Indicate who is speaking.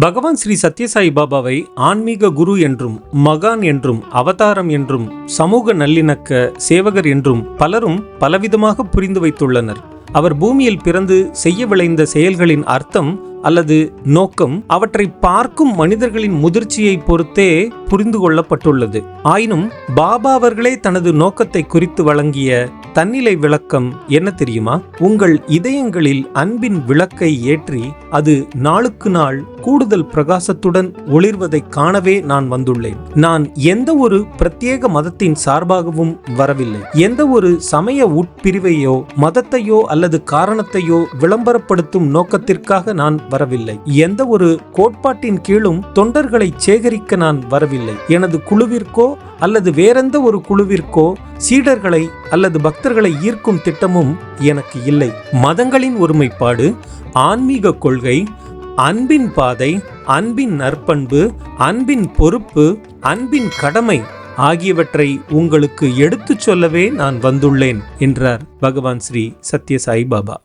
Speaker 1: பகவான் ஸ்ரீ சத்யசாயி பாபாவை ஆன்மீக குரு என்றும் மகான் என்றும் அவதாரம் என்றும் சமூக நல்லிணக்க சேவகர் என்றும் பலரும் பலவிதமாக புரிந்து வைத்துள்ளனர். அவர் பூமியில் பிறந்து செய்ய விளைந்த செயல்களின் அர்த்தம் அல்லது நோக்கம் அவற்றை பார்க்கும் மனிதர்களின் முதிர்ச்சியை பொறுத்தே புரிந்து கொள்ளப்பட்டுள்ளது. ஆயினும் பாபா அவர்களே தனது நோக்கத்தை குறித்து வழங்கிய தன்னிலை விளக்கம் என்ன தெரியுமா? உங்கள் இதயங்களில் அன்பின் விளக்கை ஏற்றி அது நாளுக்கு நாள் கூடுதல் பிரகாசத்துடன் ஒளிர்வதை காணவே நான் வந்துள்ளேன். நான் எந்த ஒரு பிரத்யேக மதத்தின் சார்பாகவும் வரவில்லை. எந்த ஒரு சமய உட்பிரிவையோ மதத்தையோ அல்லது காரணத்தையோ விளம்பரப்படுத்தும் நோக்கத்திற்காக நான் வரவில்லை. எந்த ஒரு கோட்பாட்டின் கீழும் தொண்டர்களை சேகரிக்க நான் வரவில்லை. எனது குழுவிற்கோ அல்லது வேறெந்த ஒரு குழுவிற்கோ சீடர்களை அல்லது பக்தர்களை ஈர்க்கும் திட்டமும் எனக்கு இல்லை. மதங்களின் ஒருமைப்பாடு, ஆன்மீக கொள்கை, அன்பின் பாதை, அன்பின் நற்பண்பு, அன்பின் பொறுப்பு, அன்பின் கடமை ஆகியவற்றை உங்களுக்கு எடுத்துச் சொல்லவே நான் வந்துள்ளேன் என்றார் பகவான் ஸ்ரீ சத்யசாயி பாபா.